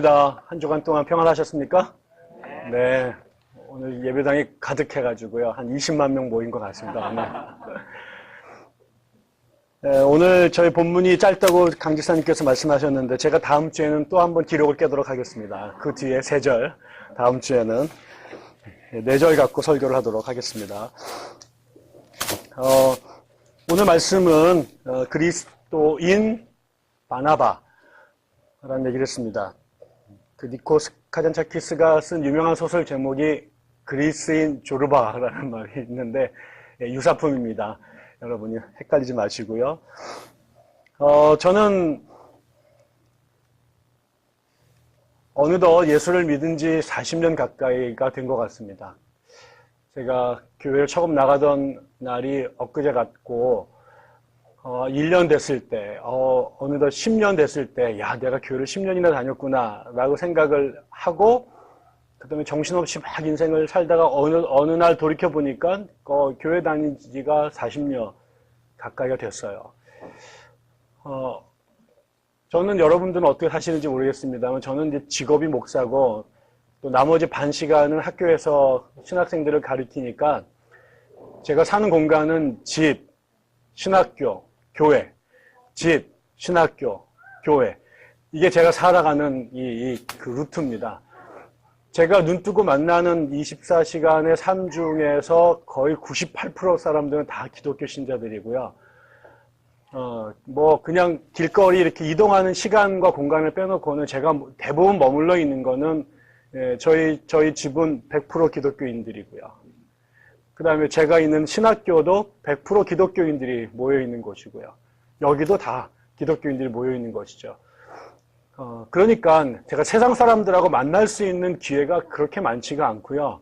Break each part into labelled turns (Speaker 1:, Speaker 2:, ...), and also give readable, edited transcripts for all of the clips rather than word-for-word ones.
Speaker 1: 한 주간 동안 평안하셨습니까? 네. 오늘 예배당이 가득해가지고요. 한 20만 명 모인 것 같습니다. 오늘. 네, 오늘 저희 본문이 짧다고 강 집사님께서 말씀하셨는데 제가 다음 주에는 또 한번 기록을 깨도록 하겠습니다. 그 뒤에 3절, 다음 주에는 4절 갖고 설교를 하도록 하겠습니다. 오늘 말씀은 그리스도인 바나바라는 얘기를 했습니다. 그 니코스 카잔차키스가 쓴 유명한 소설 제목이 그리스인 조르바라는 말이 있는데 유사품입니다. 여러분이 헷갈리지 마시고요. 저는 어느덧 예수를 믿은 지 40년 가까이가 된 것 같습니다. 제가 교회를 처음 나가던 날이 엊그제 같고 1년 됐을 때, 어느덧 10년 됐을 때, 야, 내가 교회를 10년이나 다녔구나, 라고 생각을 하고, 그 다음에 정신없이 막 인생을 살다가 어느 날 돌이켜보니까, 교회 다닌 지가 40년 가까이가 됐어요. 저는 여러분들은 어떻게 사시는지 모르겠습니다만, 저는 이제 직업이 목사고, 또 나머지 반 시간은 학교에서 신학생들을 가르치니까, 제가 사는 공간은 집, 신학교, 교회, 집, 신학교, 교회. 이게 제가 살아가는 그 루트입니다. 제가 눈 뜨고 만나는 24시간의 삶 중에서 거의 98% 사람들은 다 기독교 신자들이고요. 그냥 길거리 이렇게 이동하는 시간과 공간을 빼놓고는 제가 대부분 머물러 있는 거는, 저희 집은 100% 기독교인들이고요. 그 다음에 제가 있는 신학교도 100% 기독교인들이 모여있는 곳이고요. 여기도 다 기독교인들이 모여있는 것이죠. 그러니까 제가 세상 사람들하고 만날 수 있는 기회가 그렇게 많지가 않고요.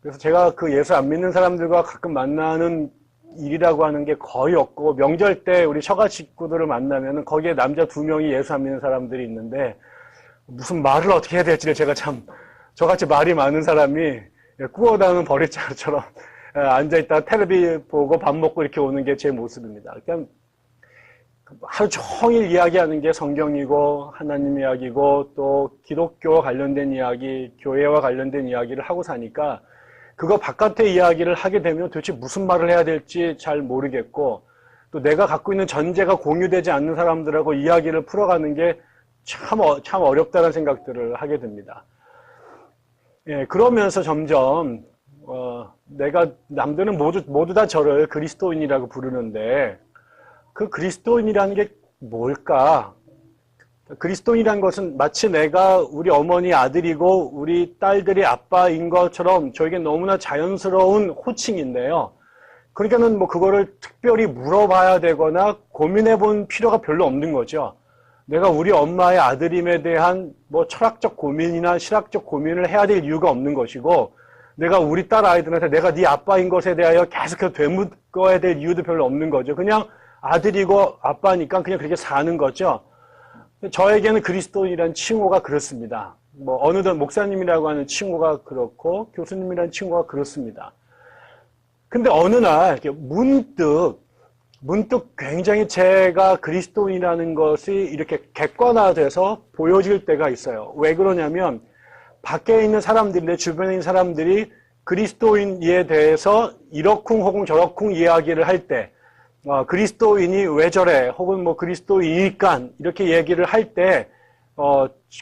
Speaker 1: 그래서 제가 그 예수 안 믿는 사람들과 가끔 만나는 일이라고 하는 게 거의 없고, 명절 때 우리 처가 식구들을 만나면은 거기에 남자 2명이 예수 안 믿는 사람들이 있는데, 무슨 말을 어떻게 해야 될지를 제가 참, 저같이 말이 많은 사람이 꾸어다는 버리장처럼 앉아있다가 텔레비 보고 밥 먹고 이렇게 오는 게 제 모습입니다. 그냥 하루 종일 이야기하는 게 성경이고 하나님 이야기고 또 기독교와 관련된 이야기, 교회와 관련된 이야기를 하고 사니까 그거 바깥의 이야기를 하게 되면 도대체 무슨 말을 해야 될지 잘 모르겠고, 또 내가 갖고 있는 전제가 공유되지 않는 사람들하고 이야기를 풀어가는 게 참 어렵다는 생각들을 하게 됩니다. 예, 그러면서 점점, 남들은 모두 다 저를 그리스도인이라고 부르는데, 그 그리스도인이라는 게 뭘까? 그리스도인이라는 것은 마치 내가 우리 어머니 아들이고 우리 딸들이 아빠인 것처럼 저에게 너무나 자연스러운 호칭인데요. 그러니까는 그거를 특별히 물어봐야 되거나 고민해 본 필요가 별로 없는 거죠. 내가 우리 엄마의 아들임에 대한 철학적 고민이나 실학적 고민을 해야 될 이유가 없는 것이고, 내가 우리 딸 아이들한테 내가 네 아빠인 것에 대하여 계속해서 되묻어야 될 이유도 별로 없는 거죠. 그냥 아들이고 아빠니까 그냥 그렇게 사는 거죠. 저에게는 그리스도인이라는 칭호가 그렇습니다. 어느덧 목사님이라고 하는 칭호가 그렇고 교수님이라는 칭호가 그렇습니다. 근데 어느 날 이렇게 문득 굉장히 제가 그리스도인이라는 것이 이렇게 객관화돼서 보여질 때가 있어요. 왜 그러냐면 밖에 있는 사람들이, 내 주변에 있는 사람들이 그리스도인에 대해서 이러쿵 혹은 저러쿵 이야기를 할 때, 그리스도인이 왜 저래 혹은 그리스도이니까 이렇게 얘기를 할 때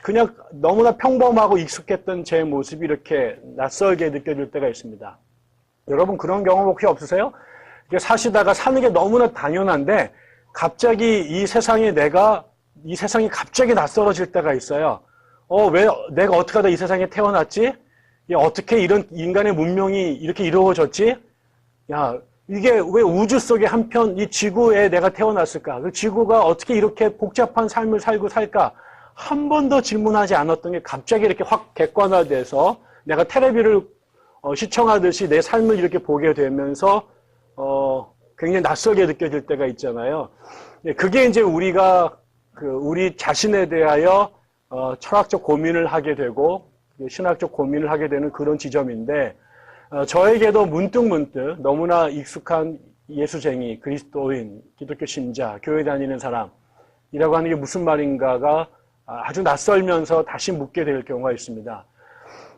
Speaker 1: 그냥 너무나 평범하고 익숙했던 제 모습이 이렇게 낯설게 느껴질 때가 있습니다. 여러분 그런 경험 혹시 없으세요? 사시다가 사는 게 너무나 당연한데 갑자기 이 세상이 갑자기 낯설어질 때가 있어요. 왜 내가 어떻게 하다 이 세상에 태어났지? 어떻게 이런 인간의 문명이 이렇게 이루어졌지? 야, 이게 왜 우주 속에 한편 이 지구에 내가 태어났을까? 그 지구가 어떻게 이렇게 복잡한 삶을 살고 살까? 한 번도 질문하지 않았던 게 갑자기 이렇게 확 객관화돼서 내가 텔레비를 시청하듯이 내 삶을 이렇게 보게 되면서 굉장히 낯설게 느껴질 때가 있잖아요. 그게 이제 우리가 우리 자신에 대하여 철학적 고민을 하게 되고 신학적 고민을 하게 되는 그런 지점인데, 저에게도 문득 너무나 익숙한 예수쟁이, 그리스도인, 기독교 신자, 교회 다니는 사람이라고 하는 게 무슨 말인가가 아주 낯설면서 다시 묻게 될 경우가 있습니다.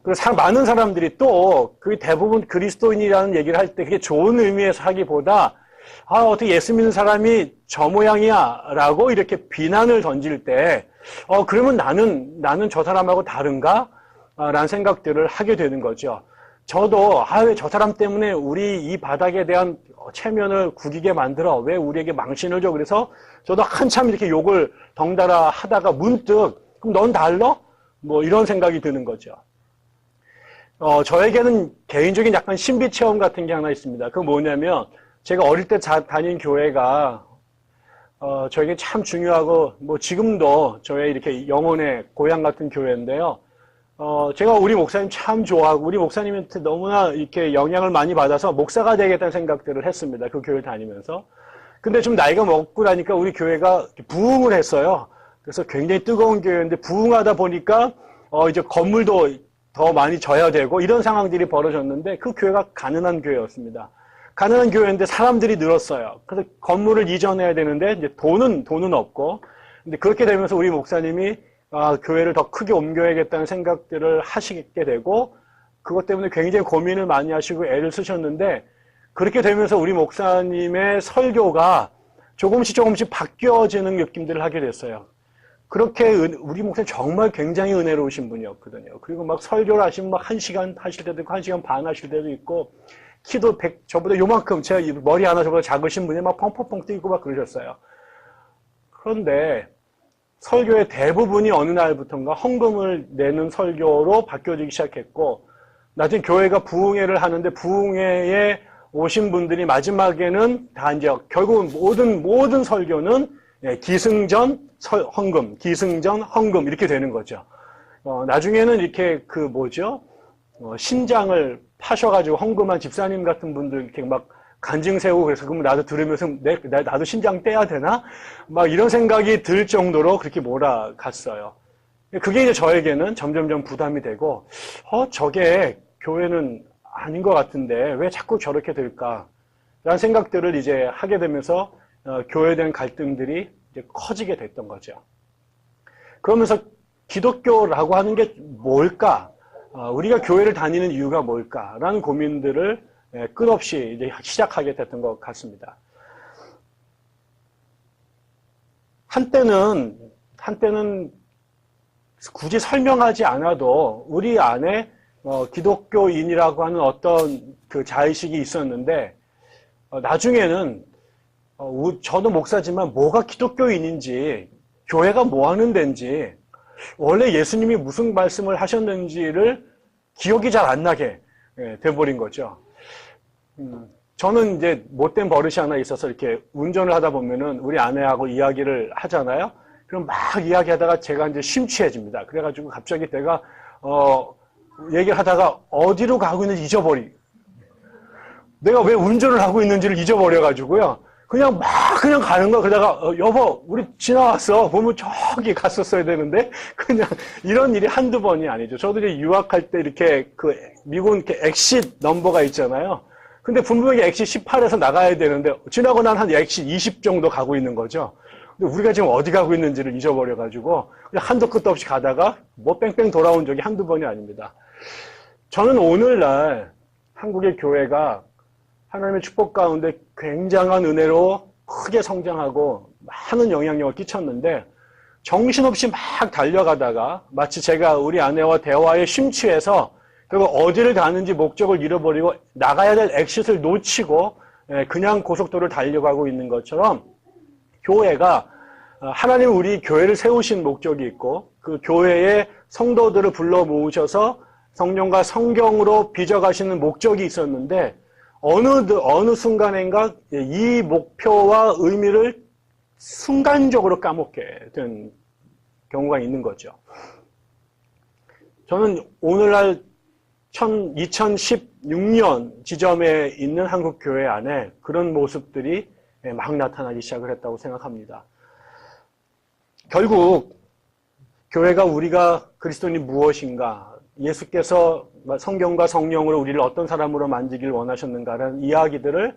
Speaker 1: 그리고 많은 사람들이 또 그 대부분 그리스도인이라는 얘기를 할 때 그게 좋은 의미에서 하기보다 어떻게 예수 믿는 사람이 저 모양이야 라고 이렇게 비난을 던질 때 그러면 나는 저 사람하고 다른가? 라는 생각들을 하게 되는 거죠. 저도 왜 저 사람 때문에 우리 이 바닥에 대한 체면을 구기게 만들어? 왜 우리에게 망신을 줘? 그래서 저도 한참 이렇게 욕을 덩달아 하다가 문득 그럼 넌 달라? 뭐 이런 생각이 드는 거죠. 저에게는 개인적인 약간 신비 체험 같은 게 하나 있습니다. 그건 뭐냐면 제가 어릴 때 다닌 교회가 저에게 참 중요하고 뭐 지금도 저의 이렇게 영혼의 고향 같은 교회인데요. 제가 우리 목사님 참 좋아하고 우리 목사님한테 너무나 이렇게 영향을 많이 받아서 목사가 되겠다는 생각들을 했습니다. 그 교회 다니면서. 근데 좀 나이가 먹고 나니까 우리 교회가 부흥을 했어요. 그래서 굉장히 뜨거운 교회인데 부흥하다 보니까 이제 건물도 더 많이 져야 되고 이런 상황들이 벌어졌는데 그 교회가 가난한 교회였습니다. 가난한 교회인데 사람들이 늘었어요. 그래서 건물을 이전해야 되는데 이제 돈은 없고 근데 그렇게 되면서 우리 목사님이 교회를 더 크게 옮겨야겠다는 생각들을 하시게 되고 그것 때문에 굉장히 고민을 많이 하시고 애를 쓰셨는데 그렇게 되면서 우리 목사님의 설교가 조금씩 바뀌어지는 느낌들을 하게 됐어요. 그렇게 우리 목사님 정말 굉장히 은혜로우신 분이었거든요. 그리고 막 설교를 하시면 막 1시간 하실 때도 있고 1시간 반 하실 때도 있고 키도 저보다 요만큼 제가 머리 하나 저보다 작으신 분이 막 펑펑펑 뛰고 막 그러셨어요. 그런데 설교의 대부분이 어느 날부터인가 헌금을 내는 설교로 바뀌어지기 시작했고 나중에 교회가 부흥회를 하는데 부흥회에 오신 분들이 마지막에는 다 이제 결국은 모든 설교는 기승전 헌금, 기승전 헌금 이렇게 되는 거죠. 나중에는 이렇게 신장을 파셔가지고 헌금한 집사님 같은 분들 이렇게 막 간증 세우고 그래서 그럼 나도 들으면서 나도 신장 떼야 되나? 막 이런 생각이 들 정도로 그렇게 몰아갔어요. 그게 이제 저에게는 점점점 부담이 되고, 저게 교회는 아닌 것 같은데 왜 자꾸 저렇게 될까? 라는 생각들을 이제 하게 되면서 교회에 대한 갈등들이 이제 커지게 됐던 거죠. 그러면서 기독교라고 하는 게 뭘까? 우리가 교회를 다니는 이유가 뭘까? 라는 고민들을 끝없이 이제 시작하게 됐던 것 같습니다. 한때는 굳이 설명하지 않아도 우리 안에 기독교인이라고 하는 어떤 그 자의식이 있었는데 나중에는 저도 목사지만 뭐가 기독교인인지 교회가 뭐 하는 데인지 원래 예수님이 무슨 말씀을 하셨는지를 기억이 잘 안 나게 돼버린 거죠. 저는 이제 못된 버릇이 하나 있어서 이렇게 운전을 하다 보면은 우리 아내하고 이야기를 하잖아요. 그럼 막 이야기하다가 제가 이제 심취해집니다. 그래가지고 갑자기 내가 얘기를 하다가 어디로 가고 있는지 내가 왜 운전을 하고 있는지를 잊어버려가지고요. 그냥 가는 거야. 그러다가 여보 우리 지나왔어. 보면 저기 갔었어야 되는데 그냥 이런 일이 한두 번이 아니죠. 저도 이제 유학할 때 이렇게 그 미국 이렇게 엑싯 넘버가 있잖아요. 근데 분명히 엑싯 18에서 나가야 되는데 지나고 난 한 엑싯 20 정도 가고 있는 거죠. 근데 우리가 지금 어디 가고 있는지를 잊어버려가지고 그냥 한도 끝도 없이 가다가 뭐 뺑뺑 돌아온 적이 한두 번이 아닙니다. 저는 오늘날 한국의 교회가 하나님의 축복 가운데 굉장한 은혜로 크게 성장하고 많은 영향력을 끼쳤는데 정신없이 막 달려가다가 마치 제가 우리 아내와 대화에 심취해서 결국 어디를 가는지 목적을 잃어버리고 나가야 될 엑싯을 놓치고 그냥 고속도로를 달려가고 있는 것처럼 교회가 하나님 우리 교회를 세우신 목적이 있고 그 교회의 성도들을 불러 모으셔서 성령과 성경으로 빚어가시는 목적이 있었는데 어느 순간인가 이 목표와 의미를 순간적으로 까먹게 된 경우가 있는 거죠. 저는 오늘날 2016년 지점에 있는 한국 교회 안에 그런 모습들이 막 나타나기 시작을 했다고 생각합니다. 결국 교회가 우리가 그리스도인이 무엇인가, 예수께서 성경과 성령으로 우리를 어떤 사람으로 만들기를 원하셨는가라는 이야기들을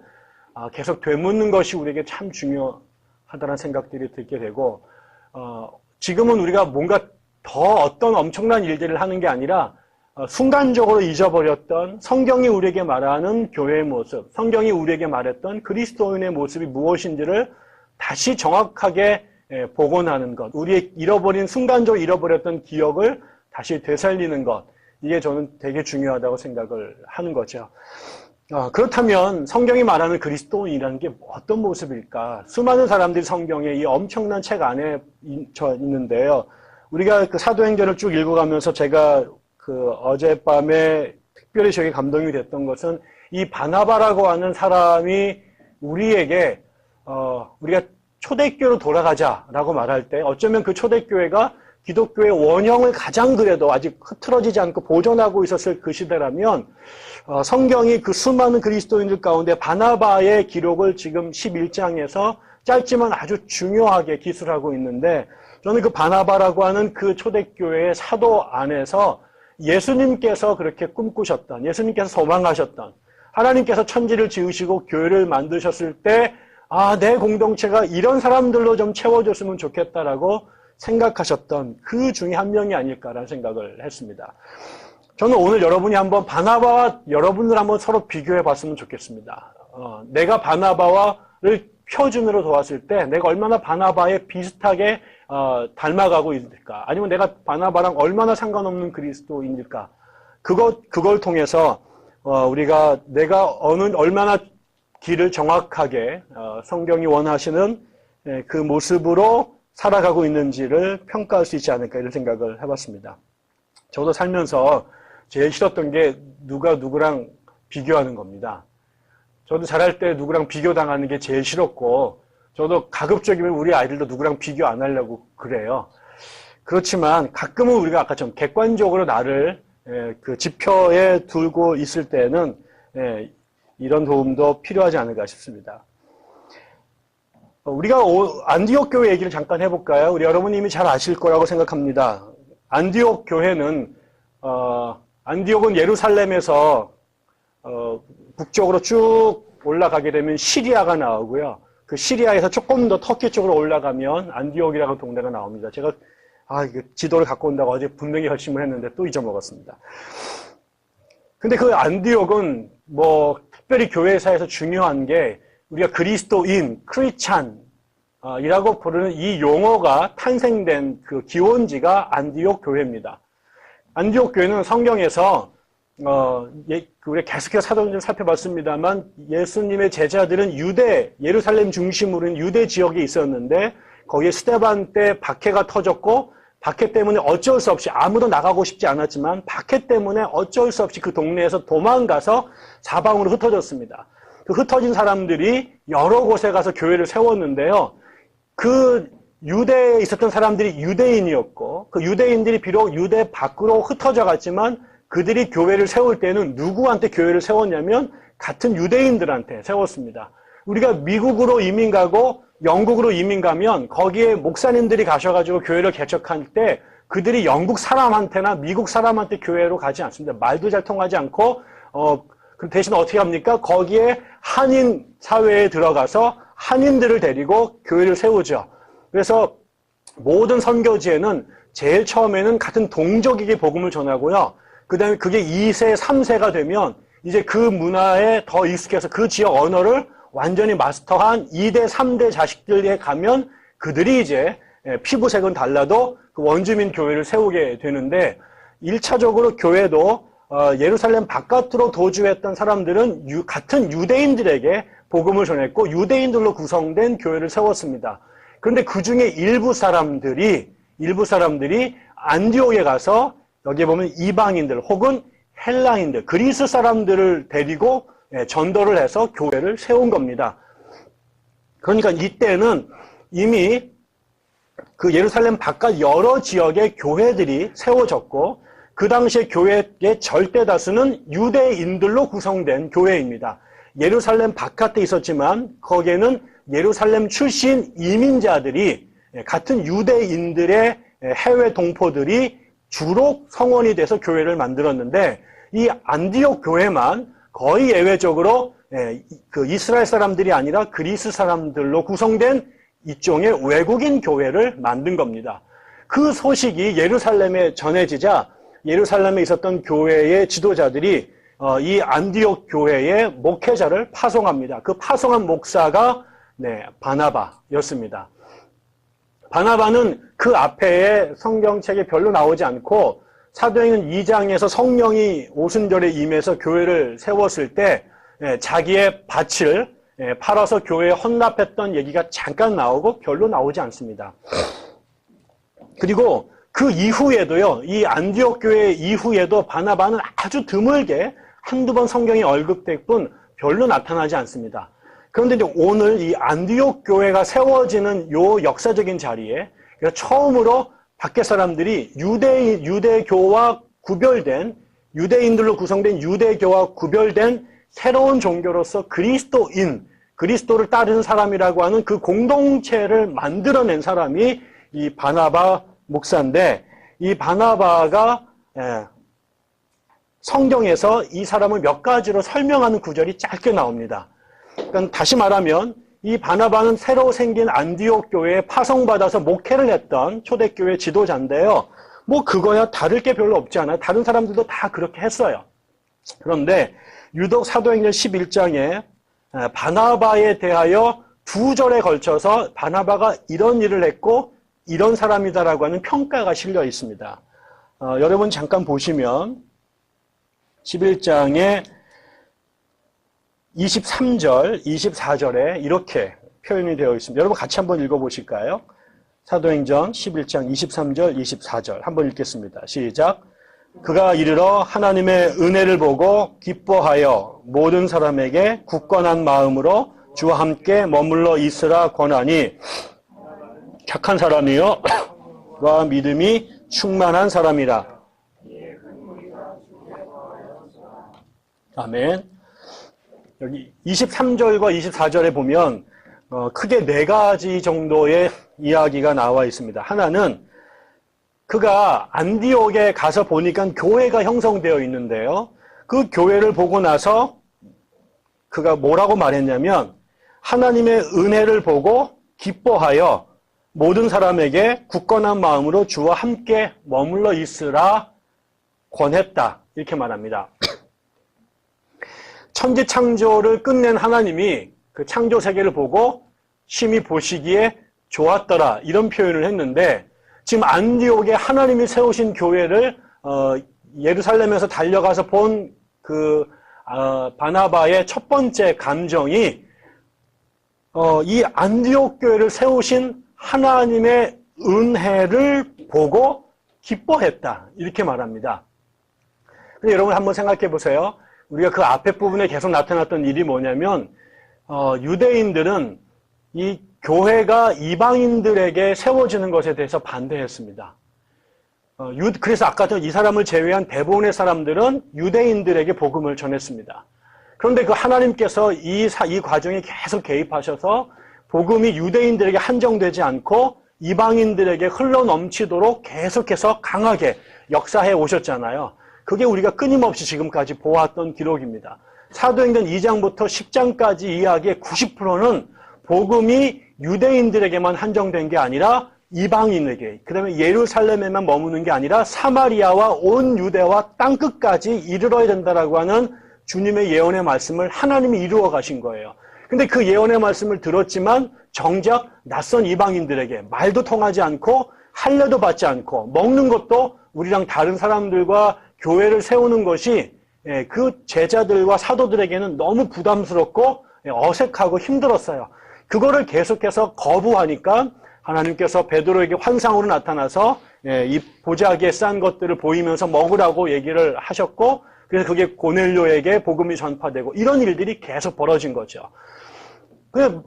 Speaker 1: 계속 되묻는 것이 우리에게 참 중요하다는 생각들이 들게 되고 지금은 우리가 뭔가 더 어떤 엄청난 일들을 하는 게 아니라 순간적으로 잊어버렸던 성경이 우리에게 말하는 교회의 모습, 성경이 우리에게 말했던 그리스도인의 모습이 무엇인지를 다시 정확하게 복원하는 것, 우리의 순간적으로 잃어버렸던 기억을 다시 되살리는 것, 이게 저는 되게 중요하다고 생각을 하는 거죠. 그렇다면 성경이 말하는 그리스도인이라는 게 어떤 모습일까? 수많은 사람들이 성경의 이 엄청난 책 안에 있는데요. 우리가 그 사도행전을 쭉 읽어가면서 제가 그 어젯밤에 특별히 저에게 감동이 됐던 것은 이 바나바라고 하는 사람이 우리에게 우리가 초대교로 돌아가자라고 말할 때 어쩌면 그 초대교회가 기독교의 원형을 가장 그래도 아직 흐트러지지 않고 보존하고 있었을 그 시대라면 성경이 그 수많은 그리스도인들 가운데 바나바의 기록을 지금 11장에서 짧지만 아주 중요하게 기술하고 있는데 저는 그 바나바라고 하는 그 초대교회의 사도 안에서 예수님께서 그렇게 꿈꾸셨던, 예수님께서 소망하셨던, 하나님께서 천지를 지으시고 교회를 만드셨을 때 내 공동체가 이런 사람들로 좀 채워줬으면 좋겠다라고 생각하셨던 그 중에 한 명이 아닐까라는 생각을 했습니다. 저는 오늘 여러분이 한번 바나바와 여러분들 한번 서로 비교해 봤으면 좋겠습니다. 내가 바나바를 표준으로 도왔을 때 내가 얼마나 바나바에 비슷하게 닮아가고 있을까? 아니면 내가 바나바랑 얼마나 상관없는 그리스도인일까? 그걸 통해서 내가 얼마나 길을 정확하게 성경이 원하시는 그 모습으로 살아가고 있는지를 평가할 수 있지 않을까 이런 생각을 해봤습니다. 저도 살면서 제일 싫었던 게 누가 누구랑 비교하는 겁니다. 저도 자랄 때 누구랑 비교당하는 게 제일 싫었고 저도 가급적이면 우리 아이들도 누구랑 비교 안 하려고 그래요. 그렇지만 가끔은 우리가 아까처럼 객관적으로 나를 그 지표에 두고 있을 때는 이런 도움도 필요하지 않을까 싶습니다. 우리가 안디옥 교회 얘기를 잠깐 해볼까요? 우리 여러분이 이미 잘 아실 거라고 생각합니다. 안디옥 교회는 안디옥은 예루살렘에서 북쪽으로 쭉 올라가게 되면 시리아가 나오고요. 그 시리아에서 조금 더 터키 쪽으로 올라가면 안디옥이라는 동네가 나옵니다. 제가 지도를 갖고 온다고 어제 분명히 결심을 했는데 또 잊어먹었습니다. 근데 그 안디옥은 특별히 교회사에서 중요한 게 우리가 그리스도인, 크리스찬이라고 부르는 이 용어가 탄생된 그 기원지가 안디옥 교회입니다. 안디옥 교회는 성경에서 우리 계속해서 사도행전을 살펴봤습니다만 예수님의 제자들은 예루살렘 중심으로 유대 지역에 있었는데 거기에 스데반 때 박해가 터졌고 박해 때문에 어쩔 수 없이 아무도 나가고 싶지 않았지만 박해 때문에 어쩔 수 없이 그 동네에서 도망가서 사방으로 흩어졌습니다. 그 흩어진 사람들이 여러 곳에 가서 교회를 세웠는데요. 그 유대에 있었던 사람들이 유대인이었고 그 유대인들이 비록 유대 밖으로 흩어져 갔지만 그들이 교회를 세울 때는 누구한테 교회를 세웠냐면 같은 유대인들한테 세웠습니다. 우리가 미국으로 이민 가고 영국으로 이민 가면 거기에 목사님들이 가셔가지고 교회를 개척할 때 그들이 영국 사람한테나 미국 사람한테 교회로 가지 않습니다. 말도 잘 통하지 않고 그 대신 어떻게 합니까? 거기에 한인 사회에 들어가서 한인들을 데리고 교회를 세우죠. 그래서 모든 선교지에는 제일 처음에는 같은 동족에게 복음을 전하고요. 그 다음에 그게 2세, 3세가 되면 이제 그 문화에 더 익숙해서 그 지역 언어를 완전히 마스터한 2대, 3대 자식들에 가면 그들이 이제 피부색은 달라도 그 원주민 교회를 세우게 되는데 1차적으로 교회도 예루살렘 바깥으로 도주했던 사람들은 같은 유대인들에게 복음을 전했고 유대인들로 구성된 교회를 세웠습니다. 그런데 그 중에 일부 사람들이 안디옥에 가서 여기에 보면 이방인들 혹은 헬라인들, 그리스 사람들을 데리고 전도를 해서 교회를 세운 겁니다. 그러니까 이때는 이미 그 예루살렘 바깥 여러 지역의 교회들이 세워졌고 그 당시에 교회의 절대 다수는 유대인들로 구성된 교회입니다. 예루살렘 바깥에 있었지만 거기에는 예루살렘 출신 이민자들이 같은 유대인들의 해외 동포들이 주로 성원이 돼서 교회를 만들었는데 이 안디옥 교회만 거의 예외적으로 그 이스라엘 사람들이 아니라 그리스 사람들로 구성된 일종의 외국인 교회를 만든 겁니다. 그 소식이 예루살렘에 전해지자 예루살렘에 있었던 교회의 지도자들이 이 안디옥 교회의 목회자를 파송합니다. 그 파송한 목사가 바나바였습니다. 바나바는 그 앞에 성경책에 별로 나오지 않고 사도행전 2장에서 성령이 오순절에 임해서 교회를 세웠을 때 자기의 밭을 팔아서 교회에 헌납했던 얘기가 잠깐 나오고 별로 나오지 않습니다. 그리고 그 이후에도요, 이 안디옥 교회 이후에도 바나바는 아주 드물게 한두 번 성경에 언급될 뿐 별로 나타나지 않습니다. 그런데 이제 오늘 이 안디옥 교회가 세워지는 요 역사적인 자리에 처음으로 밖에 사람들이 유대교와 구별된, 유대인들로 구성된 유대교와 구별된 새로운 종교로서 그리스도를 따르는 사람이라고 하는 그 공동체를 만들어낸 사람이 이 바나바 목사인데, 이 바나바가 성경에서 이 사람을 몇 가지로 설명하는 구절이 짧게 나옵니다. 그러니까 다시 말하면 이 바나바는 새로 생긴 안디옥 교회에 파송받아서 목회를 했던 초대교회 지도자인데요. 뭐 그거야 다를 게 별로 없지 않아요. 다른 사람들도 다 그렇게 했어요. 그런데 유독 사도행전 11장에 바나바에 대하여 두 절에 걸쳐서 바나바가 이런 일을 했고 이런 사람이다라고 하는 평가가 실려 있습니다. 여러분 잠깐 보시면 11장에 23절, 24절에 이렇게 표현이 되어 있습니다. 여러분 같이 한번 읽어보실까요? 사도행전 11장 23절, 24절 한번 읽겠습니다. 시작. 그가 이르러 하나님의 은혜를 보고 기뻐하여 모든 사람에게 굳건한 마음으로 주와 함께 머물러 있으라 권하니 착한 사람이요 와 믿음이 충만한 사람이라. 아멘. 여기 23절과 24절에 보면 크게 네 가지 정도의 이야기가 나와 있습니다. 하나는 그가 안디옥에 가서 보니까 교회가 형성되어 있는데요. 그 교회를 보고 나서 그가 뭐라고 말했냐면 하나님의 은혜를 보고 기뻐하여 모든 사람에게 굳건한 마음으로 주와 함께 머물러 있으라 권했다. 이렇게 말합니다. 천지 창조를 끝낸 하나님이 그 창조 세계를 보고 심히 보시기에 좋았더라. 이런 표현을 했는데 지금 안디옥에 하나님이 세우신 교회를 예루살렘에서 달려가서 본 그 바나바의 첫 번째 감정이 이 안디옥 교회를 세우신 하나님의 은혜를 보고 기뻐했다. 이렇게 말합니다. 근데 여러분 한번 생각해 보세요. 우리가 그 앞에 부분에 계속 나타났던 일이 뭐냐면 유대인들은 이 교회가 이방인들에게 세워지는 것에 대해서 반대했습니다. 그래서 아까 이 사람을 제외한 대부분의 사람들은 유대인들에게 복음을 전했습니다. 그런데 그 하나님께서 이 과정에 계속 개입하셔서 복음이 유대인들에게 한정되지 않고 이방인들에게 흘러넘치도록 계속해서 강하게 역사해 오셨잖아요. 그게 우리가 끊임없이 지금까지 보았던 기록입니다. 사도행전 2장부터 10장까지 이야기의 90%는 복음이 유대인들에게만 한정된 게 아니라 이방인에게, 그 다음에 예루살렘에만 머무는 게 아니라 사마리아와 온 유대와 땅끝까지 이르러야 된다라고 하는 주님의 예언의 말씀을 하나님이 이루어 가신 거예요. 근데 그 예언의 말씀을 들었지만 정작 낯선 이방인들에게 말도 통하지 않고 할례도 받지 않고 먹는 것도 우리랑 다른 사람들과 교회를 세우는 것이 그 제자들과 사도들에게는 너무 부담스럽고 어색하고 힘들었어요. 그거를 계속해서 거부하니까 하나님께서 베드로에게 환상으로 나타나서 이 보자기에 싼 것들을 보이면서 먹으라고 얘기를 하셨고, 그래서 그게 고넬료에게 복음이 전파되고 이런 일들이 계속 벌어진 거죠.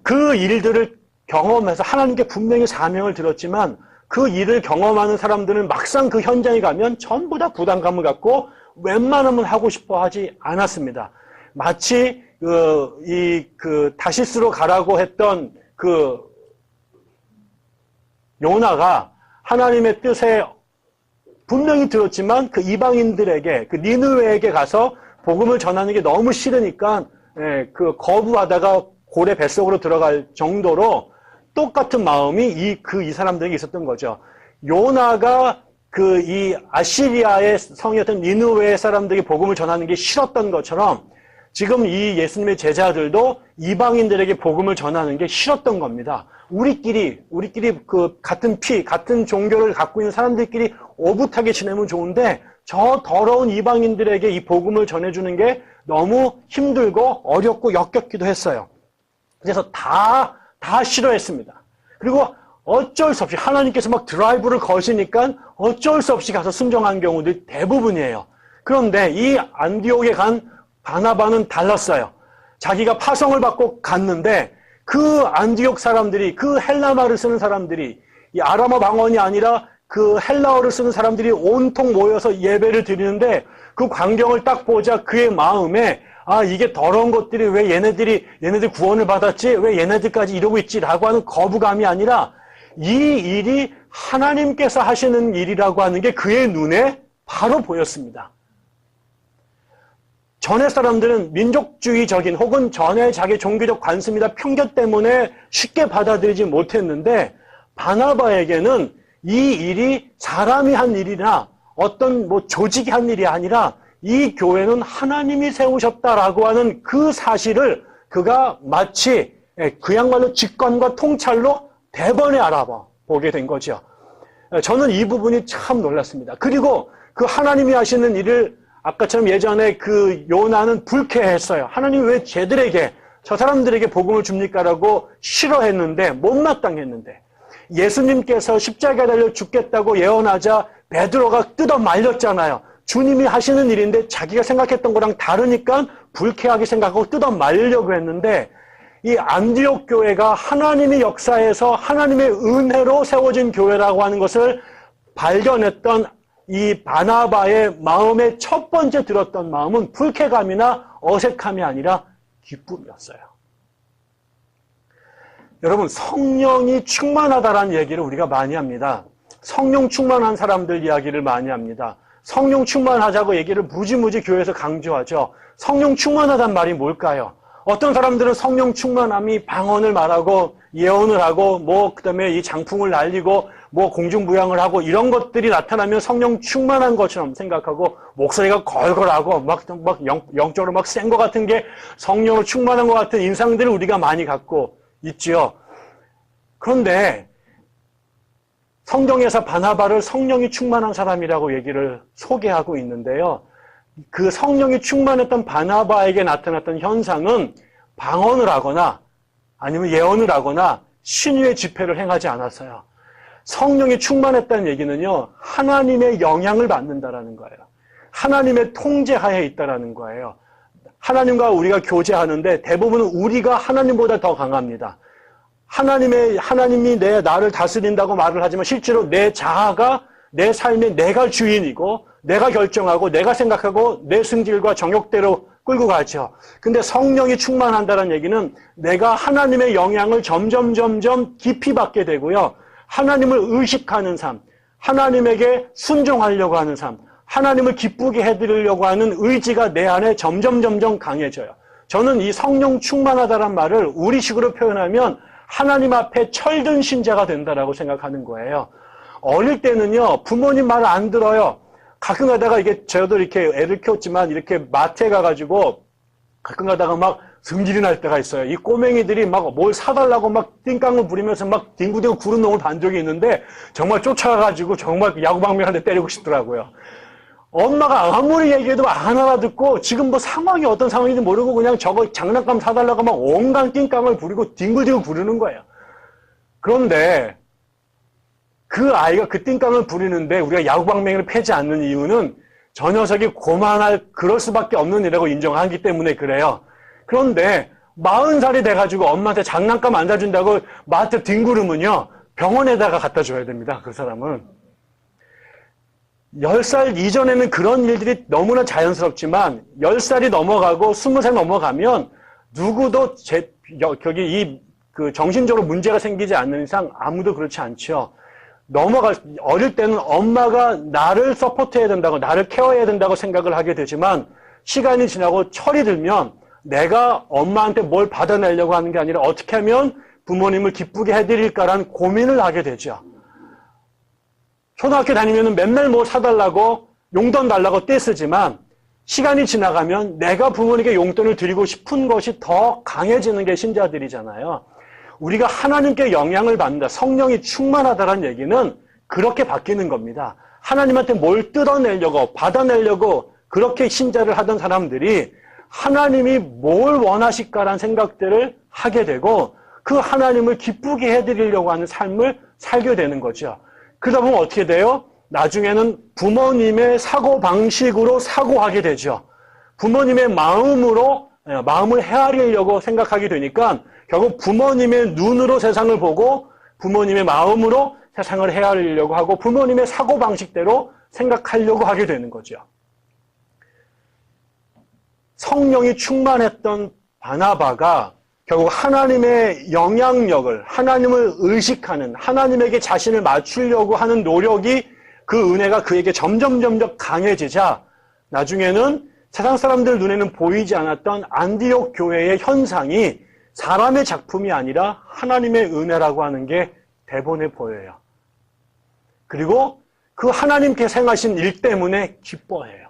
Speaker 1: 그 일들을 경험해서 하나님께 분명히 사명을 들었지만 그 일을 경험하는 사람들은 막상 그 현장에 가면 전부 다 부담감을 갖고 웬만하면 하고 싶어 하지 않았습니다. 마치 다시스로 가라고 했던 그 요나가 하나님의 뜻에 분명히 들었지만 그 이방인들에게, 그 니느웨에게 가서 복음을 전하는 게 너무 싫으니까 그 거부하다가 고래 뱃속으로 들어갈 정도로 똑같은 마음이 이 사람들에게 있었던 거죠. 요나가 이 아시리아의 성이었던 니느웨 사람들에게 복음을 전하는 게 싫었던 것처럼 지금 이 예수님의 제자들도 이방인들에게 복음을 전하는 게 싫었던 겁니다. 우리끼리 같은 피, 같은 종교를 갖고 있는 사람들끼리 오붓하게 지내면 좋은데 저 더러운 이방인들에게 이 복음을 전해주는 게 너무 힘들고 어렵고 역겹기도 했어요. 그래서 다 싫어했습니다. 그리고 어쩔 수 없이 하나님께서 막 드라이브를 거시니까 어쩔 수 없이 가서 순종한 경우들이 대부분이에요. 그런데 이 안디옥에 간 바나바는 달랐어요. 자기가 파송을 받고 갔는데 그 안디옥 사람들이, 그 헬라말을 쓰는 사람들이, 이 아람어 방언이 아니라 그 헬라어를 쓰는 사람들이 온통 모여서 예배를 드리는데 그 광경을 딱 보자 그의 마음에 이게 더러운 것들이 왜 얘네들 구원을 받았지? 왜 얘네들까지 이러고 있지? 라고 하는 거부감이 아니라 이 일이 하나님께서 하시는 일이라고 하는 게 그의 눈에 바로 보였습니다. 전의 사람들은 민족주의적인 혹은 전의 자기 종교적 관습이나 편견 때문에 쉽게 받아들이지 못했는데 바나바에게는 이 일이 사람이 한 일이나 어떤 조직이 한 일이 아니라 이 교회는 하나님이 세우셨다라고 하는 그 사실을 그가 마치 그야말로 직관과 통찰로 대번에 알아보게 된 거죠. 저는 이 부분이 참 놀랐습니다. 그리고 그 하나님이 하시는 일을 아까처럼 예전에 그 요나는 불쾌했어요. 하나님이 왜 쟤들에게, 저 사람들에게 복음을 줍니까라고 싫어했는데, 못마땅했는데, 예수님께서 십자가에 달려 죽겠다고 예언하자 베드로가 뜯어 말렸잖아요. 주님이 하시는 일인데 자기가 생각했던 거랑 다르니까 불쾌하게 생각하고 뜯어 말리려고 했는데, 이 안디옥 교회가 하나님의 역사에서 하나님의 은혜로 세워진 교회라고 하는 것을 발견했던 이 바나바의 마음에 첫 번째 들었던 마음은 불쾌감이나 어색함이 아니라 기쁨이었어요. 여러분, 성령이 충만하다라는 얘기를 우리가 많이 합니다. 성령 충만한 사람들 이야기를 많이 합니다. 성령 충만하자고 얘기를 무지무지 교회에서 강조하죠. 성령 충만하다는 말이 뭘까요? 어떤 사람들은 성령 충만함이 방언을 말하고 예언을 하고 그다음에 이 장풍을 날리고 공중부양을 하고 이런 것들이 나타나면 성령 충만한 것처럼 생각하고 목소리가 걸걸하고 영적으로 막 센 것 같은 게 성령으로 충만한 것 같은 인상들을 우리가 많이 갖고 있지요. 그런데 성경에서 바나바를 성령이 충만한 사람이라고 얘기를 소개하고 있는데요. 그 성령이 충만했던 바나바에게 나타났던 현상은 방언을 하거나 아니면 예언을 하거나 신유의 집회를 행하지 않았어요. 성령이 충만했다는 얘기는요, 하나님의 영향을 받는다라는 거예요. 하나님의 통제하에 있다라는 거예요. 하나님과 우리가 교제하는데 대부분은 우리가 하나님보다 더 강합니다. 하나님이 나를 다스린다고 말을 하지만 실제로 내 자아가 내 삶의 내가 주인이고 내가 결정하고 내가 생각하고 내 승질과 정욕대로 끌고 가죠. 근데 성령이 충만한다는 얘기는 내가 하나님의 영향을 점점 깊이 받게 되고요. 하나님을 의식하는 삶, 하나님에게 순종하려고 하는 삶, 하나님을 기쁘게 해드리려고 하는 의지가 내 안에 점점 강해져요. 저는 이 성령 충만하다는 말을 우리식으로 표현하면 하나님 앞에 철든 신자가 된다라고 생각하는 거예요. 어릴 때는요, 부모님 말을 안 들어요. 가끔 가다가 저도 이렇게 애를 키웠지만 이렇게 마트에 가가지고 가끔 가다가 막 승질이 날 때가 있어요. 이 꼬맹이들이 막 뭘 사달라고 막 띵깡을 부리면서 막 뒹구뒹구 구른 놈을 본 적이 있는데 정말 쫓아가가지고 정말 야구방망이한테 때리고 싶더라고요. 엄마가 아무리 얘기해도 안 알아듣고 지금 상황이 어떤 상황인지 모르고 그냥 저거 장난감 사달라고 막 온갖 띵깡을 부리고 뒹굴뒹굴 구르는 거예요. 그런데 그 아이가 그 띵깡을 부리는데 우리가 야구방망이를 패지 않는 이유는 저 녀석이 그럴 수밖에 없는 일이라고 인정하기 때문에 그래요. 그런데 40살이 돼가지고 엄마한테 장난감 안 사준다고 마트 뒹구르면요, 병원에다가 갖다 줘야 됩니다. 그 사람은. 10살 이전에는 그런 일들이 너무나 자연스럽지만 10살이 넘어가고 20살 넘어가면 누구도 정신적으로 문제가 생기지 않는 이상 아무도 그렇지 않죠. 어릴 때는 엄마가 나를 서포트해야 된다고, 나를 케어해야 된다고 생각을 하게 되지만 시간이 지나고 철이 들면 내가 엄마한테 뭘 받아내려고 하는 게 아니라 어떻게 하면 부모님을 기쁘게 해드릴까라는 고민을 하게 되죠. 초등학교 다니면 맨날 뭐 사달라고 용돈 달라고 떼쓰지만 시간이 지나가면 내가 부모님께 용돈을 드리고 싶은 것이 더 강해지는 게 신자들이잖아요. 우리가 하나님께 영향을 받는다, 성령이 충만하다는 얘기는 그렇게 바뀌는 겁니다. 하나님한테 뭘 뜯어내려고, 받아내려고 그렇게 신자를 하던 사람들이 하나님이 뭘 원하실까라는 생각들을 하게 되고 그 하나님을 기쁘게 해드리려고 하는 삶을 살게 되는 거죠. 그러다 보면 어떻게 돼요? 나중에는 부모님의 사고방식으로 사고하게 되죠. 부모님의 마음을 헤아리려고 생각하게 되니까 결국 부모님의 눈으로 세상을 보고 부모님의 마음으로 세상을 헤아리려고 하고 부모님의 사고방식대로 생각하려고 하게 되는 거죠. 성령이 충만했던 바나바가 결국 하나님의 영향력을, 하나님을 의식하는, 하나님에게 자신을 맞추려고 하는 노력이 그 은혜가 그에게 점점 강해지자 나중에는 세상 사람들 눈에는 보이지 않았던 안디옥 교회의 현상이 사람의 작품이 아니라 하나님의 은혜라고 하는 게 대본에 보여요. 그리고 그 하나님께 행하신 일 때문에 기뻐해요.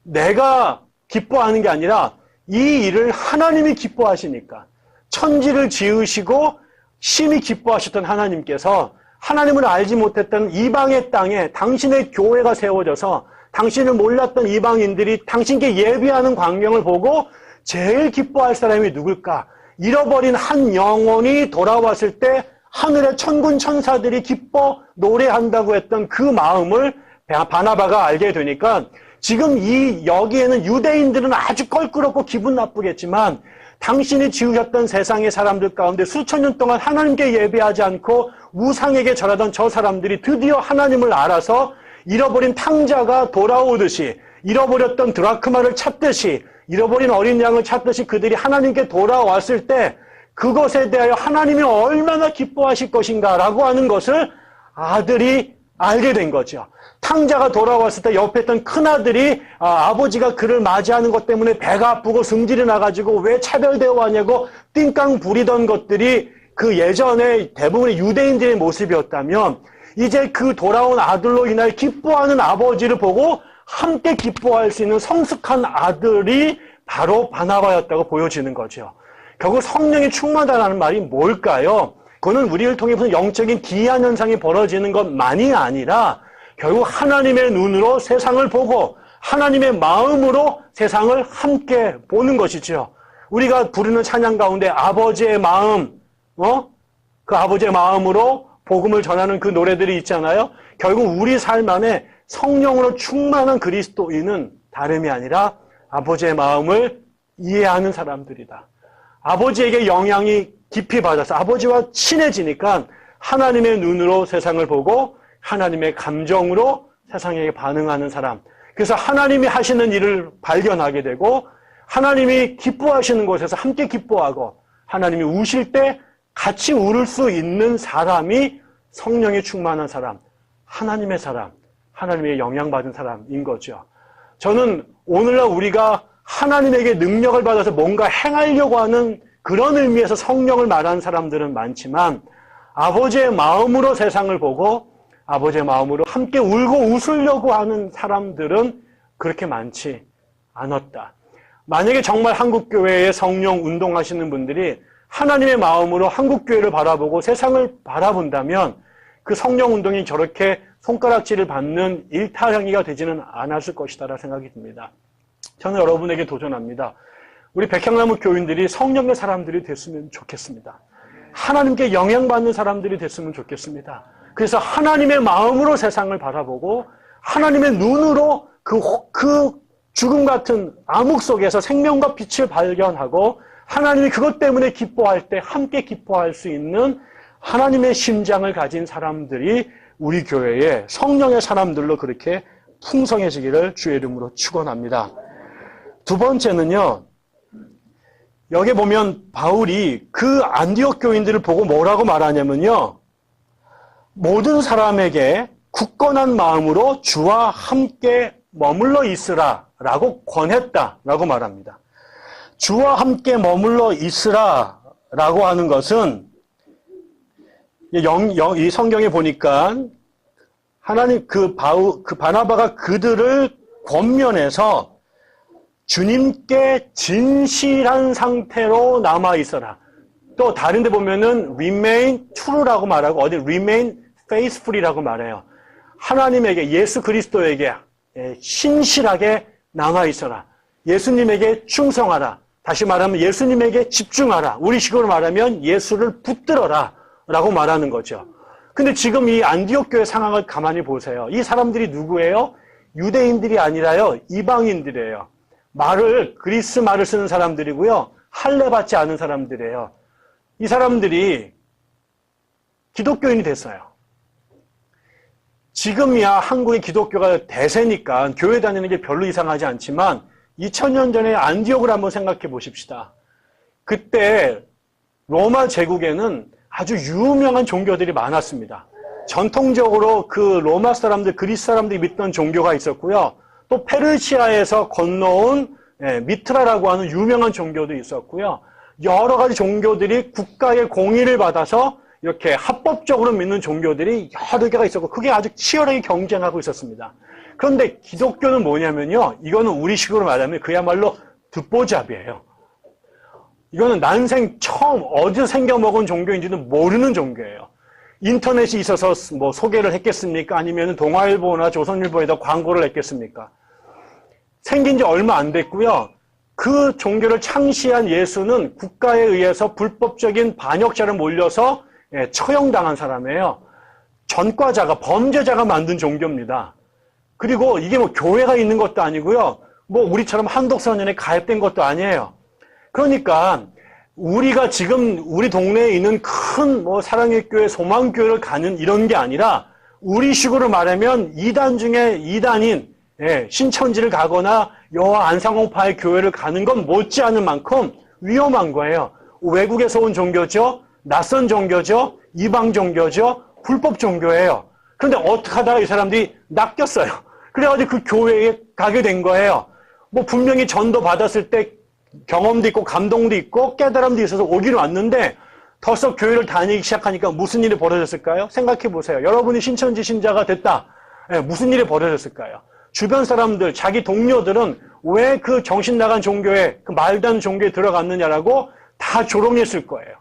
Speaker 1: 내가 기뻐하는 게 아니라 이 일을 하나님이 기뻐하시니까 천지를 지으시고 심히 기뻐하셨던 하나님께서 하나님을 알지 못했던 이방의 땅에 당신의 교회가 세워져서 당신을 몰랐던 이방인들이 당신께 예비하는 광경을 보고 제일 기뻐할 사람이 누굴까? 잃어버린 한 영혼이 돌아왔을 때 하늘의 천군 천사들이 기뻐 노래한다고 했던 그 마음을 바나바가 알게 되니까 지금 여기에는 유대인들은 아주 껄끄럽고 기분 나쁘겠지만 당신이 지으셨던 세상의 사람들 가운데 수천 년 동안 하나님께 예배하지 않고 우상에게 절하던 저 사람들이 드디어 하나님을 알아서 잃어버린 탕자가 돌아오듯이 잃어버렸던 드라크마를 찾듯이 잃어버린 어린 양을 찾듯이 그들이 하나님께 돌아왔을 때 그것에 대하여 하나님이 얼마나 기뻐하실 것인가라고 하는 것을 아들이 알게 된 거죠. 탕자가 돌아왔을 때 옆에 있던 큰아들이 아버지가 그를 맞이하는 것 때문에 배가 아프고 승질이 나가지고 왜 차별되어 왔냐고 띵깡 부리던 것들이 그 예전에 대부분의 유대인들의 모습이었다면 이제 그 돌아온 아들로 인하여 기뻐하는 아버지를 보고 함께 기뻐할 수 있는 성숙한 아들이 바로 바나바였다고 보여지는 거죠. 결국 성령이 충만하다는 말이 뭘까요? 그거는 우리를 통해 무슨 영적인 기이한 현상이 벌어지는 것만이 아니라 결국 하나님의 눈으로 세상을 보고 하나님의 마음으로 세상을 함께 보는 것이죠. 우리가 부르는 찬양 가운데 아버지의 마음, 그 아버지의 마음으로 복음을 전하는 그 노래들이 있잖아요. 결국 우리 삶 안에 성령으로 충만한 그리스도인은 다름이 아니라 아버지의 마음을 이해하는 사람들이다. 아버지에게 영향이 깊이 받아서 아버지와 친해지니까 하나님의 눈으로 세상을 보고 하나님의 감정으로 세상에게 반응하는 사람. 그래서 하나님이 하시는 일을 발견하게 되고 하나님이 기뻐하시는 곳에서 함께 기뻐하고 하나님이 우실 때 같이 울을 수 있는 사람이 성령이 충만한 사람, 하나님의 사람, 하나님의 영향받은 사람인 거죠. 저는 오늘날 우리가 하나님에게 능력을 받아서 뭔가 행하려고 하는 그런 의미에서 성령을 말하는 사람들은 많지만 아버지의 마음으로 세상을 보고 아버지의 마음으로 함께 울고 웃으려고 하는 사람들은 그렇게 많지 않았다. 만약에 정말 한국교회에 성령 운동하시는 분들이 하나님의 마음으로 한국교회를 바라보고 세상을 바라본다면 그 성령 운동이 저렇게 손가락질을 받는 일타향이가 되지는 않았을 것이다라는 생각이 듭니다. 저는 여러분에게 도전합니다. 우리 백향나무 교인들이 성령의 사람들이 됐으면 좋겠습니다. 하나님께 영향받는 사람들이 됐으면 좋겠습니다. 그래서 하나님의 마음으로 세상을 바라보고 하나님의 눈으로 그 죽음 같은 암흑 속에서 생명과 빛을 발견하고 하나님이 그것 때문에 기뻐할 때 함께 기뻐할 수 있는 하나님의 심장을 가진 사람들이 우리 교회에 성령의 사람들로 그렇게 풍성해지기를 주의 이름으로 축원합니다. 두 번째는요. 여기 보면 바울이 그 안디옥 교인들을 보고 뭐라고 말하냐면요. 모든 사람에게 굳건한 마음으로 주와 함께 머물러 있으라 라고 권했다라고 말합니다. 주와 함께 머물러 있으라 라고 하는 것은 이 성경에 보니까 하나님 그 바나바가 그들을 권면해서 주님께 진실한 상태로 남아 있어라. 또 다른 데 보면은 remain true라고 말하고 어디 remain faithful이라고 말해요. 하나님에게 예수 그리스도에게 신실하게 남아 있어라. 예수님에게 충성하라. 다시 말하면 예수님에게 집중하라. 우리식으로 말하면 예수를 붙들어라 라고 말하는 거죠. 근데 지금 이 안디옥 교회 상황을 가만히 보세요. 이 사람들이 누구예요? 유대인들이 아니라요, 이방인들이에요. 그리스 말을 쓰는 사람들이고요, 할례 받지 않은 사람들이에요. 이 사람들이 기독교인이 됐어요. 지금이야 한국의 기독교가 대세니까 교회 다니는 게 별로 이상하지 않지만 2000년 전에 안디옥을 한번 생각해 보십시다. 그때 로마 제국에는 아주 유명한 종교들이 많았습니다. 전통적으로 그 로마 사람들, 그리스 사람들이 믿던 종교가 있었고요. 또 페르시아에서 건너온 미트라라고 하는 유명한 종교도 있었고요. 여러 가지 종교들이 국가의 공의를 받아서 이렇게 합법적으로 믿는 종교들이 여러 개가 있었고 그게 아주 치열하게 경쟁하고 있었습니다. 그런데 기독교는 뭐냐면요. 이거는 우리식으로 말하면 그야말로 듣보잡이에요. 이거는 난생 처음 어디서 생겨먹은 종교인지는 모르는 종교예요. 인터넷이 있어서 뭐 소개를 했겠습니까? 아니면 동아일보나 조선일보에다 광고를 했겠습니까? 생긴 지 얼마 안 됐고요. 그 종교를 창시한 예수는 국가에 의해서 불법적인 반역자를 몰려서 처형당한 사람이에요. 전과자가, 범죄자가 만든 종교입니다. 그리고 이게 뭐 교회가 있는 것도 아니고요. 뭐 우리처럼 한독선연에 가입된 것도 아니에요. 그러니까 우리가 지금 우리 동네에 있는 큰 뭐 사랑의 교회, 소망교회를 가는 이런 게 아니라 우리식으로 말하면 2단 중에 2단인 신천지를 가거나 여호와 안상홍파의 교회를 가는 건 못지않은 만큼 위험한 거예요. 외국에서 온 종교죠. 낯선 종교죠. 이방 종교죠. 불법 종교예요. 그런데 어떻게 하다가 이 사람들이 낚였어요. 그래가지고 그 교회에 가게 된 거예요. 뭐 분명히 전도 받았을 때 경험도 있고 감동도 있고 깨달음도 있어서 오기로 왔는데 덜썩 교회를 다니기 시작하니까 무슨 일이 벌어졌을까요? 생각해 보세요. 여러분이 신천지 신자가 됐다. 무슨 일이 벌어졌을까요? 주변 사람들, 자기 동료들은 왜 그 정신 나간 종교에, 그 말도 안 종교에 들어갔느냐라고 다 조롱했을 거예요.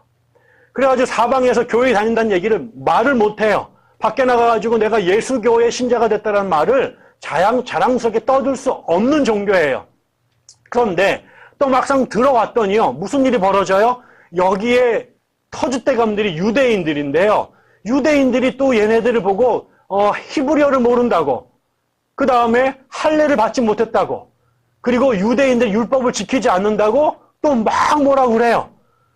Speaker 1: 그래가지고 사방에서 교회 다닌다는 얘기를 말을 못해요. 밖에 나가가지고 내가 예수교의 신자가 됐다는 말을 자랑스럽게 떠들 수 없는 종교예요. 그런데 또 막상 들어왔더니요. 무슨 일이 벌어져요? 여기에 터줏대감들이 유대인들인데요. 유대인들이 또 얘네들을 보고 히브리어를 모른다고. 그 다음에 할례를 받지 못했다고. 그리고 유대인들 율법을 지키지 않는다고 또 막 뭐라고 그래요.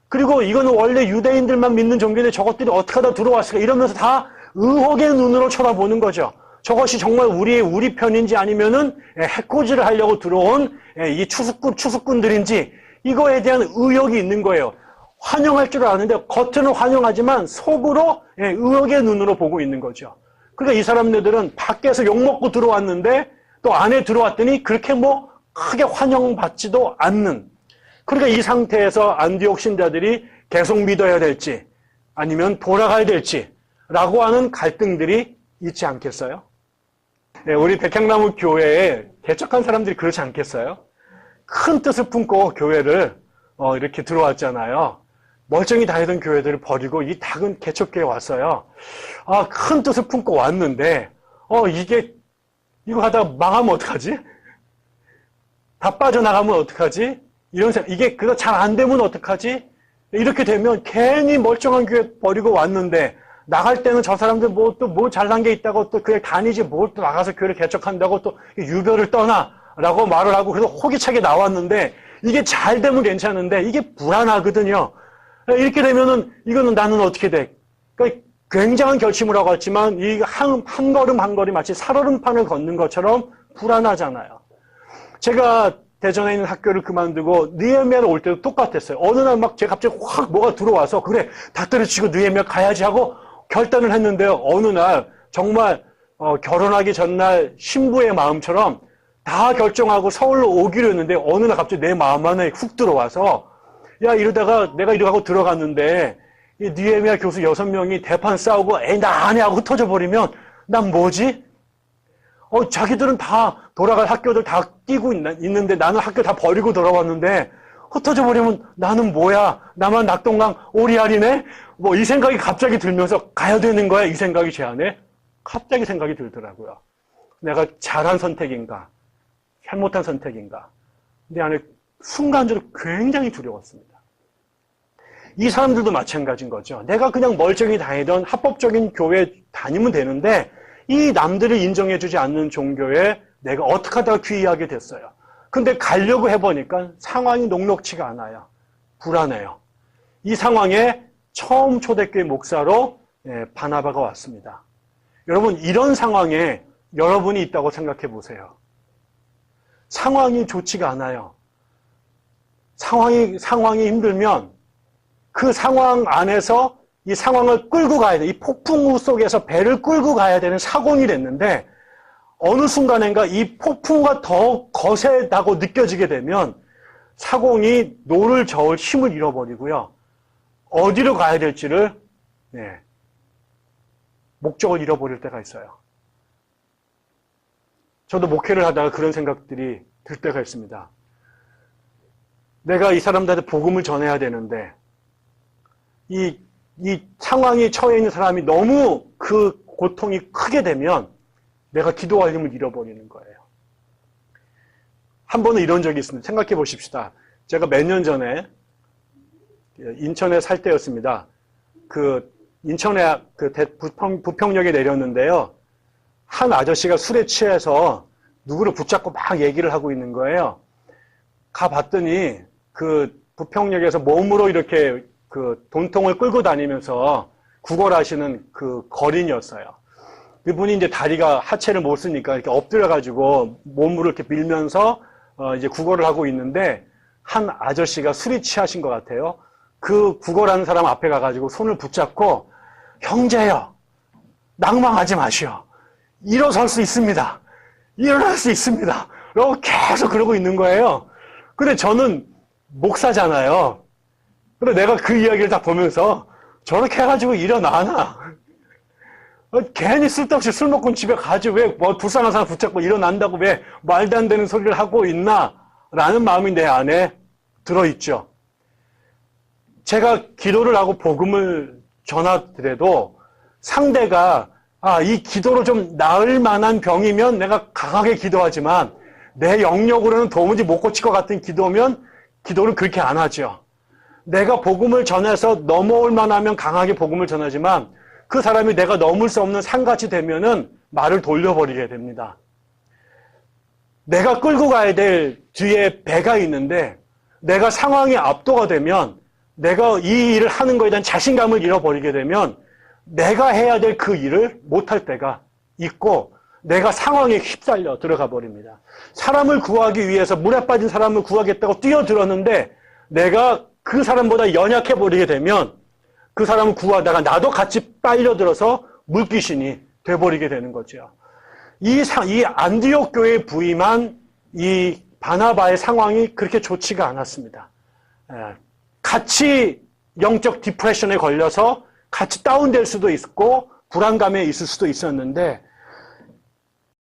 Speaker 1: 그리고 이거는 원래 유대인들만 믿는 종교인데 저것들이 어떻게 하다 들어왔을까 이러면서 다 의혹의 눈으로 쳐다보는 거죠. 저것이 정말 우리 편인지 아니면은 해코지를 하려고 들어온 이 추수꾼들인지 이거에 대한 의혹이 있는 거예요. 환영할 줄 아는데 겉으로는 환영하지만 속으로 의혹의 눈으로 보고 있는 거죠. 그러니까 이 사람들은 밖에서 욕먹고 들어왔는데 또 안에 들어왔더니 그렇게 뭐 크게 환영받지도 않는. 그러니까 이 상태에서 안디옥 신자들이 계속 믿어야 될지 아니면 돌아가야 될지 라고 하는 갈등들이 있지 않겠어요? 네, 우리 백향나무 교회에 개척한 사람들이 그렇지 않겠어요? 큰 뜻을 품고 교회를 이렇게 들어왔잖아요. 멀쩡히 다니던 교회들을 버리고 이 작은 개척교회에 왔어요. 큰 뜻을 품고 왔는데 이거 하다가 망하면 어떡하지? 다 빠져나가면 어떡하지? 이런 생각, 이게 그거 잘 안 되면 어떡하지? 이렇게 되면 괜히 멀쩡한 교회 버리고 왔는데 나갈 때는 저 사람들 뭐 잘난 게 있다고 또 그냥 다니지 뭘 또 나가서 교회를 개척한다고 또 유별을 떠나라고 말을 하고 그래서 호기차게 나왔는데 이게 잘 되면 괜찮은데 이게 불안하거든요. 이렇게 되면은 이거는 나는 어떻게 돼? 그러니까 굉장한 결심을 하고 왔지만 이 한 걸음 한 걸음 마치 살얼음판을 걷는 것처럼 불안하잖아요. 제가 대전에 있는 학교를 그만두고 느헤미야를 올 때도 똑같았어요. 어느 날 막 제가 갑자기 확 뭐가 들어와서 그래 다 때려치고 느헤미야 가야지 하고 결단을 했는데요. 어느 날 정말 결혼하기 전날 신부의 마음처럼 다 결정하고 서울로 오기로 했는데 어느 날 갑자기 내 마음 안에 훅 들어와서 야 이러다가 내가 이러고 이 느헤미야 교수 6명이 대판 싸우고 나 안 해 하고 흩어져 버리면 난 뭐지? 자기들은 다 돌아갈 학교들 다 뛰고 있는데 나는 학교 다 버리고 돌아왔는데 흩어져 버리면 나는 뭐야? 나만 낙동강 오리알이네? 뭐 이 생각이 갑자기 들면서 가야 되는 거야? 이 생각이 제 안에 갑자기 생각이 들더라고요. 내가 잘한 선택인가? 잘못한 선택인가? 내 안에 순간적으로 굉장히 두려웠습니다. 이 사람들도 마찬가지인 거죠. 내가 그냥 멀쩡히 다니던 합법적인 교회 다니면 되는데 이 남들을 인정해주지 않는 종교에 내가 어떻게 하다가 귀의하게 됐어요. 근데 가려고 해보니까 상황이 녹록치가 않아요. 불안해요. 이 상황에 처음 초대교회 목사로 바나바가 왔습니다. 여러분, 이런 상황에 여러분이 있다고 생각해 보세요. 상황이 좋지가 않아요. 상황이 힘들면 그 상황 안에서 이 상황을 끌고 가야 돼. 이 폭풍우 속에서 배를 끌고 가야 되는 사공이 됐는데 어느 순간인가 이 폭풍우가 더 거세다고 느껴지게 되면 사공이 노를 저을 힘을 잃어버리고요. 어디로 가야 될지를 목적을 잃어버릴 때가 있어요. 저도 목회를 하다가 그런 생각들이 들 때가 있습니다. 내가 이 사람들한테 복음을 전해야 되는데 이 상황에 처해 있는 사람이 너무 그 고통이 크게 되면 내가 기도할 힘을 잃어버리는 거예요. 한 번은 이런 적이 있습니다. 생각해 보십시다. 제가 몇 년 전에 인천에 살 때였습니다. 인천에 부평역에 내렸는데요. 한 아저씨가 술에 취해서 누구를 붙잡고 막 얘기를 하고 있는 거예요. 가봤더니 부평역에서 몸으로 이렇게 돈통을 끌고 다니면서 구걸하시는 거린이었어요. 그분이 이제 다리가 하체를 못 쓰니까 이렇게 엎드려가지고 몸으로 이렇게 밀면서 이제 구걸을 하고 있는데 한 아저씨가 술이 취하신 것 같아요. 그 구걸하는 사람 앞에 가가지고 손을 붙잡고 형제요, 낭망하지 마시오. 일어설 수 있습니다. 일어날 수 있습니다. 라고 계속 그러고 있는 거예요. 근데 저는 목사잖아요. 근데 내가 그 이야기를 딱 보면서 저렇게 해가지고 일어나나? 괜히 쓸데없이 술 먹고 집에 가지 왜 불쌍한 사람 붙잡고 일어난다고 왜 말도 안 되는 소리를 하고 있나? 라는 마음이 내 안에 들어있죠. 제가 기도를 하고 복음을 전하더라도 상대가 이 기도로 좀 나을 만한 병이면 내가 강하게 기도하지만 내 영역으로는 도무지 못 고칠 것 같은 기도면 기도를 그렇게 안 하죠. 내가 복음을 전해서 넘어올 만하면 강하게 복음을 전하지만 그 사람이 내가 넘을 수 없는 산같이 되면은 말을 돌려버리게 됩니다. 내가 끌고 가야 될 뒤에 배가 있는데 내가 상황이 압도가 되면 내가 이 일을 하는 것에 대한 자신감을 잃어버리게 되면 내가 해야 될 그 일을 못할 때가 있고 내가 상황에 휩쓸려 들어가 버립니다. 사람을 구하기 위해서 물에 빠진 사람을 구하겠다고 뛰어들었는데 내가 그 사람보다 연약해 버리게 되면 그 사람을 구하다가 나도 같이 빨려들어서 물귀신이 돼버리게 되는 거죠. 이 안디옥 교회에 부임한 이 바나바의 상황이 그렇게 좋지가 않았습니다. 같이 영적 디프레션에 걸려서 같이 다운될 수도 있고 불안감에 있을 수도 있었는데